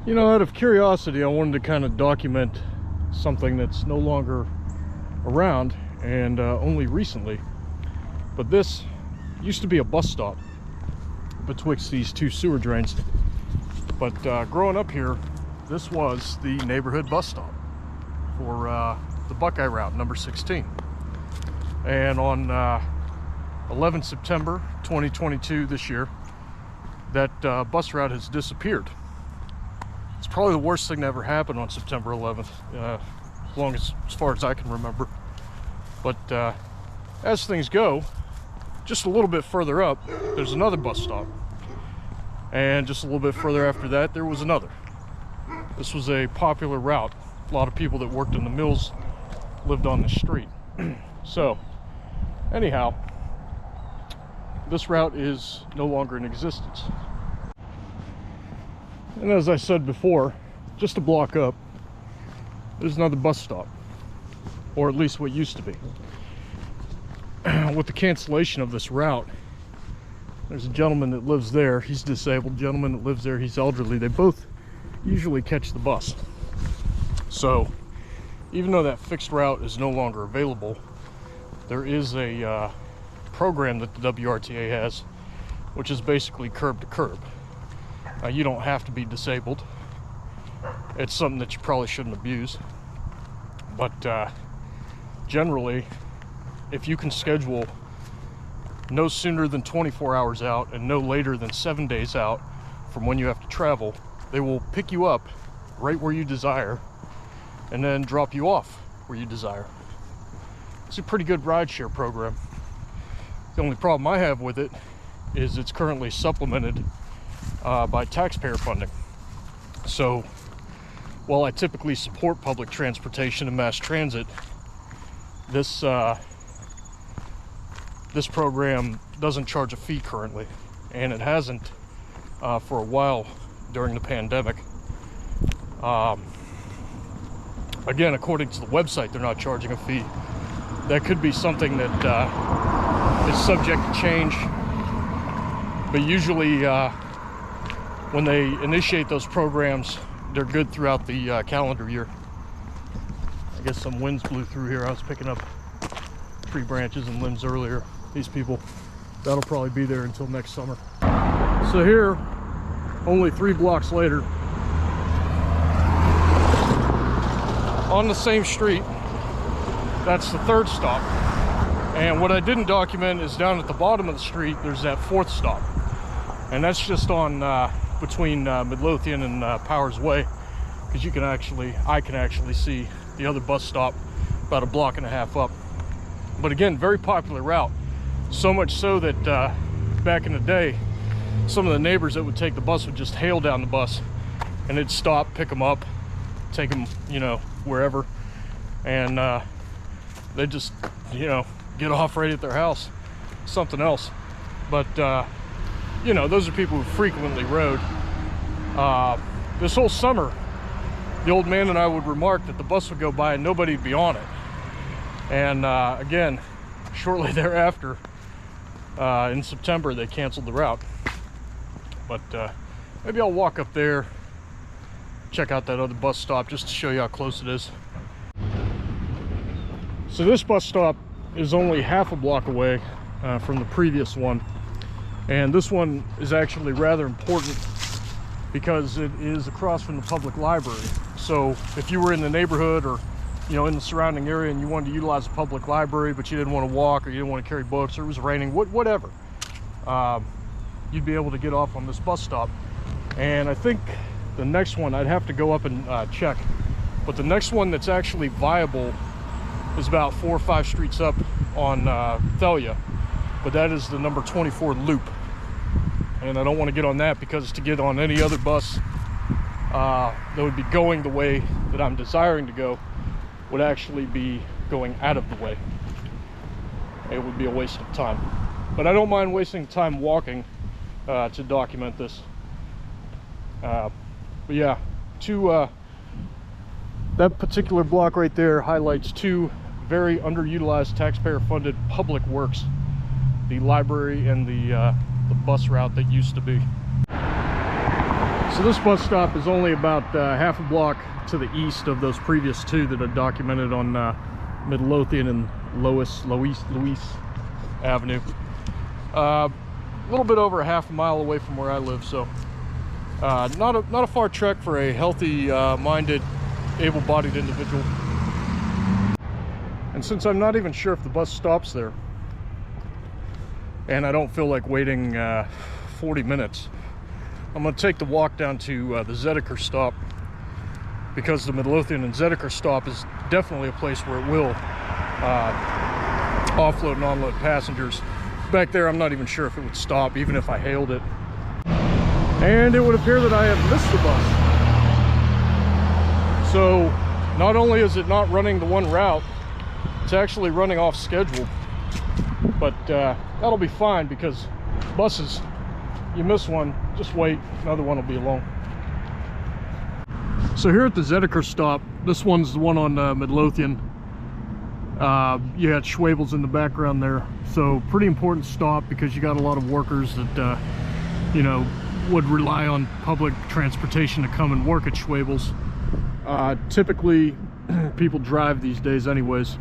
You know, out of curiosity, I wanted to kind of document something that's no longer around, and only recently. But this used to be a bus stop betwixt these two sewer drains. But growing up here, this was the neighborhood bus stop for the Buckeye route, number 16. And on 11 September 2022, this year, that bus route has disappeared. It's probably the worst thing that ever happened on September 11th, as far as I can remember. But as things go, just a little bit further up, there's another bus stop. And just a little bit further after that, there was another. This was a popular route. A lot of people that worked in the mills lived on the street. So, anyhow, this route is no longer in existence. And as I said before, just a block up, there's another bus stop, or at least what used to be. With the cancellation of this route, there's a gentleman that lives there. He's disabled. Gentleman that lives there, he's elderly. They both usually catch the bus. So, even though that fixed route is no longer available, there is a program that the WRTA has, which is basically curb to curb. You don't have to be disabled. It's something that you probably shouldn't abuse. But generally, if you can schedule no sooner than 24 hours out and no later than 7 days out from when you have to travel, they will pick you up right where you desire and then drop you off where you desire. It's a pretty good rideshare program. The only problem I have with it is it's currently supplemented by taxpayer funding. So while I typically support public transportation and mass transit, this program doesn't charge a fee currently, and it hasn't for a while during the pandemic. Again, according to the website, they're not charging a fee. That could be something that is subject to change, but usually when they initiate those programs, they're good throughout the calendar year. I guess some winds blew through here. I was picking up tree branches and limbs earlier. These people, that'll probably be there until next summer. So here, only 3 blocks later, on the same street, that's the 3rd stop. And what I didn't document is down at the bottom of the street, there's that 4th stop. And that's just on between Midlothian and Powers Way, because I can actually see the other bus stop about a block and a half up. But again, very popular route. So much so that back in the day, some of the neighbors that would take the bus would just hail down the bus, and they'd stop, pick them up, take them, you know, wherever, and they'd just, you know, get off right at their house. Something else. But you know, those are people who frequently rode. This whole summer, the old man and I would remark that the bus would go by and nobody would be on it. And again, shortly thereafter, in September, they canceled the route. But maybe I'll walk up there, check out that other bus stop just to show you how close it is. So this bus stop is only half a block away from the previous one. And this one is actually rather important because it is across from the public library. So if you were in the neighborhood or, you know, in the surrounding area and you wanted to utilize the public library, but you didn't want to walk or you didn't want to carry books or it was raining, whatever, you'd be able to get off on this bus stop. And I think the next one, I'd have to go up and check, but the next one that's actually viable is about 4 or 5 streets up on Thalia, but that is the number 24 loop. And I don't want to get on that because to get on any other bus that would be going the way that I'm desiring to go would actually be going out of the way. It would be a waste of time. But I don't mind wasting time walking to document this. But yeah, that particular block right there highlights 2 very underutilized taxpayer-funded public works: the library and the bus route that used to be. So this bus stop is only about half a block to the east of those previous two that are documented on Midlothian and Louis Avenue. A little bit over a half a mile away from where I live, so not a far trek for a healthy minded, able-bodied individual. And since I'm not even sure if the bus stops there, and I don't feel like waiting 40 minutes, I'm going to take the walk down to the Zedeker Stop, because the Midlothian and Zedeker Stop is definitely a place where it will offload and unload passengers. Back there, I'm not even sure if it would stop, even if I hailed it. And it would appear that I have missed the bus. So not only is it not running the one route, it's actually running off schedule. But that'll be fine, because buses, you miss one, just wait, another one will be along. So here at the Zedeker Stop, this one's the one on Midlothian. You had Schwabel's in the background there, so pretty important stop, because you got a lot of workers that you know, would rely on public transportation to come and work at Schwabel's. Typically people drive these days anyways.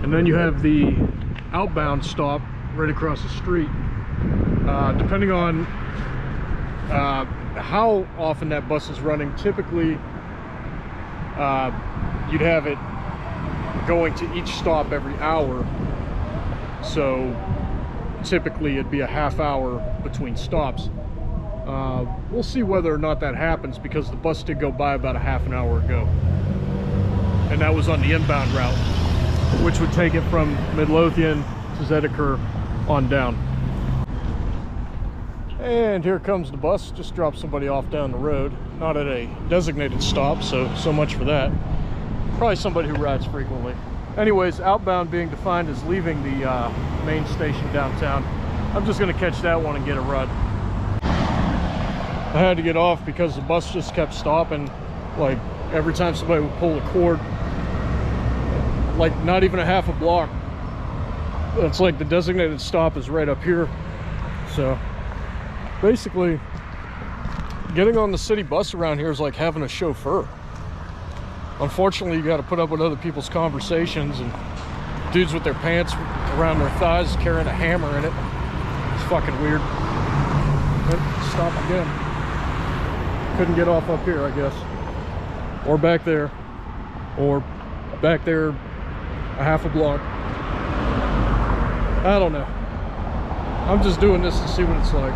And then you have the outbound stop right across the street. Depending on how often that bus is running, typically you'd have it going to each stop every hour, so typically it'd be a half hour between stops. We'll see whether or not that happens, because the bus did go by about a half an hour ago, and that was on the inbound route, which would take it from Midlothian to Zedeker on down. And here comes the bus. Just dropped somebody off down the road, not at a designated stop, so much for that. Probably somebody who rides frequently. Anyways, outbound being defined as leaving the main station downtown. I'm just going to catch that one and get a run. I had to get off because the bus just kept stopping. Like every time somebody would pull a cord, like not even a half a block. It's like the designated stop is right up here. So basically, getting on the city bus around here is like having a chauffeur. Unfortunately, you got to put up with other people's conversations and dudes with their pants around their thighs carrying a hammer in it. It's fucking weird. Stop again. Couldn't get off up here, I guess. Or back there. Or back there a half a block. I don't know. I'm just doing this to see what it's like.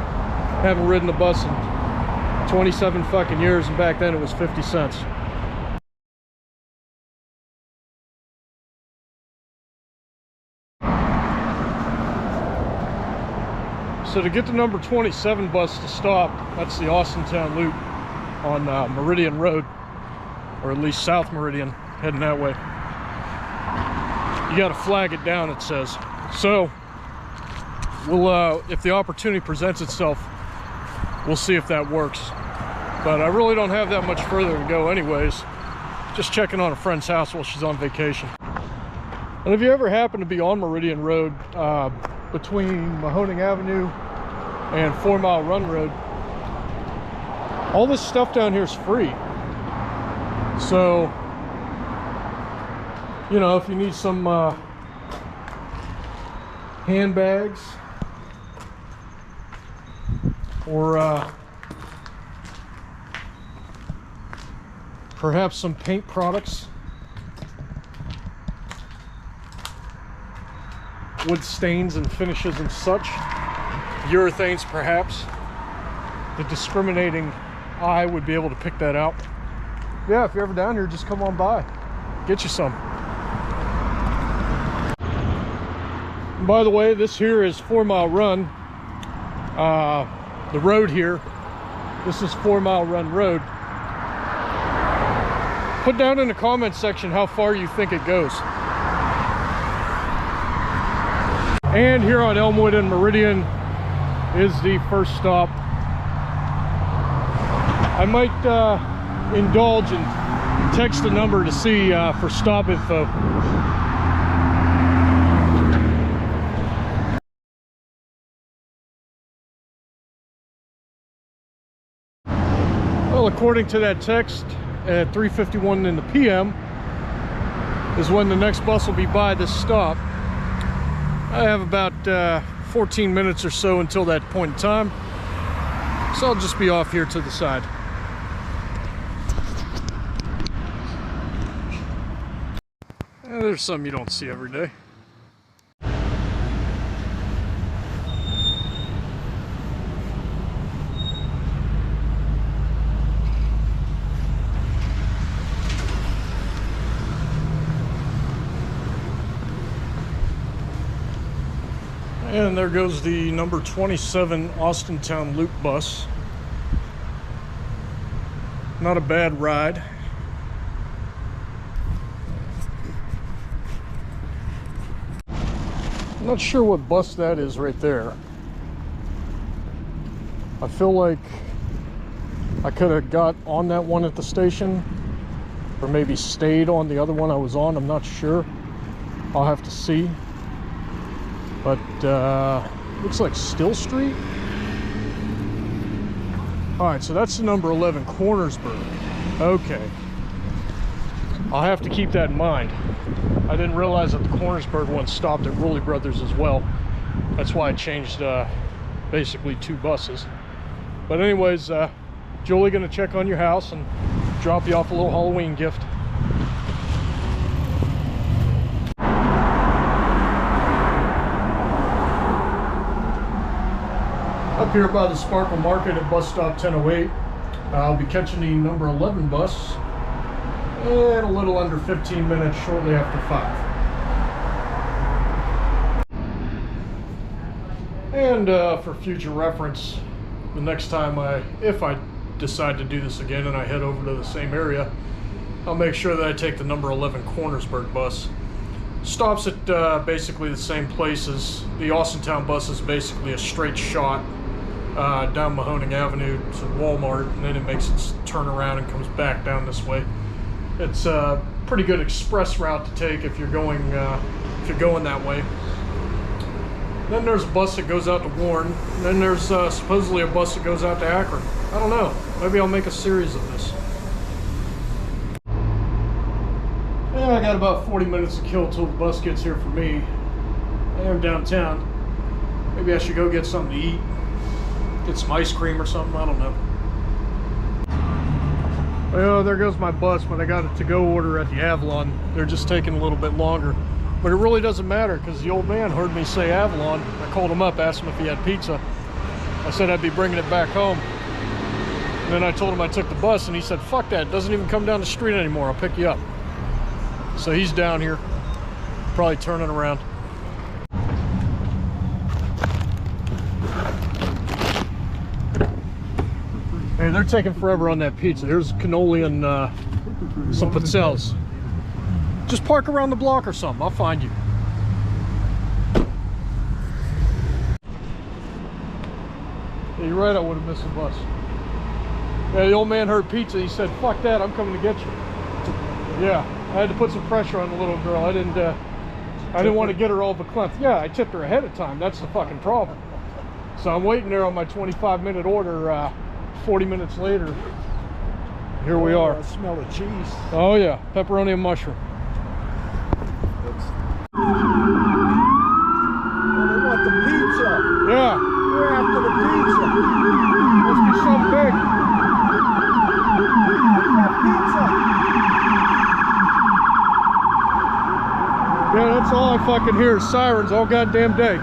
Haven't ridden a bus in 27 fucking years, and back then it was 50 cents. So to get the number 27 bus to stop, that's the Austintown Loop on Meridian Road, or at least South Meridian, heading that way. You got to flag it down, it says. So we'll, if the opportunity presents itself, we'll see if that works. But I really don't have that much further to go anyways. Just checking on a friend's house while she's on vacation. And if you ever happen to be on Meridian Road, between Mahoning Avenue and 4 Mile Run Road, all this stuff down here is free. So, you know, if you need some handbags, or perhaps some paint products, wood stains and finishes and such, urethanes perhaps, the discriminating eye would be able to pick that out. Yeah, if you're ever down here, just come on by, get you some. And by the way, this here is 4 Mile Run. The road here, this is 4 Mile Run Road. Put down in the comment section how far you think it goes. And here on Elmwood and Meridian is the first stop. I might indulge and text a number to see for stop info. Well, according to that text, at 3:51 in the PM is when the next bus will be by this stop. I have about 14 minutes or so until that point in time, so I'll just be off here to the side. There's some you don't see every day. And there goes the number 27 Austintown Loop bus. Not a bad ride. I'm not sure what bus that is right there. I feel like I could have got on that one at the station, or maybe stayed on the other one I was on. I'm not sure. I'll have to see. But looks like Still Street. All right, so that's the number 11 Cornersburg. Okay, I'll have to keep that in mind. I didn't realize that the Cornersburg one stopped at Rowley Brothers as well. That's why I changed basically 2 buses. But anyways, Julie gonna check on your house and drop you off a little Halloween gift. Up here by the Sparkle Market at bus stop 1008, I'll be catching the number 11 bus in a little under 15 minutes, shortly after 5. And for future reference, the next time if I decide to do this again and I head over to the same area, I'll make sure that I take the number 11 Cornersburg bus. Stops at basically the same places. The Austintown bus is basically a straight shot down Mahoning Avenue to Walmart, and then it makes its turn around and comes back down this way. It's a pretty good express route to take if you're going that way. Then there's a bus that goes out to Warren, and then there's supposedly a bus that goes out to Akron. I don't know, maybe I'll make a series of this. Yeah, I got about 40 minutes to kill till the bus gets here for me. I am downtown. Maybe I should go get something to eat. Get some ice cream or something, I don't know. Well, there goes my bus, but I got a to-go order at the Avalon. They're just taking a little bit longer. But it really doesn't matter, because the old man heard me say Avalon. I called him up, asked him if he had pizza. I said I'd be bringing it back home. And then I told him I took the bus, and he said, fuck that, it doesn't even come down the street anymore, I'll pick you up. So he's down here, probably turning around. Hey, they're taking forever on that pizza. Here's cannoli and some pizzelles. Just park around the block or something, I'll find you. Yeah, you're right, I would have missed the bus. Yeah, the old man heard pizza, he said, fuck that, I'm coming to get you. Yeah, I had to put some pressure on the little girl. I didn't want to get her all verklempt. Yeah, I tipped her ahead of time, that's the fucking problem. So I'm waiting there on my 25-minute order. 40 minutes later, here we are. I smell the cheese. Oh yeah, pepperoni and mushroom. Oh, they want the pizza. Yeah. We're after the pizza. Must be something big. We got pizza. Yeah, that's all I fucking hear is sirens all goddamn day.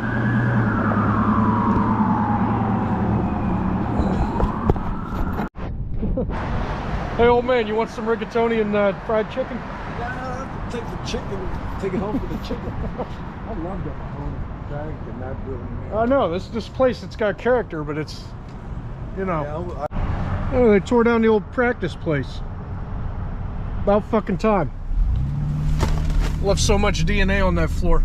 Hey old man, you want some rigatoni and fried chicken? Yeah, take the chicken, take it home for the chicken. I love that Mahoney tank and that building. I know, this place, it's got character, but it's, you know. Yeah, Oh, they tore down the old practice place. About fucking time. Left so much DNA on that floor.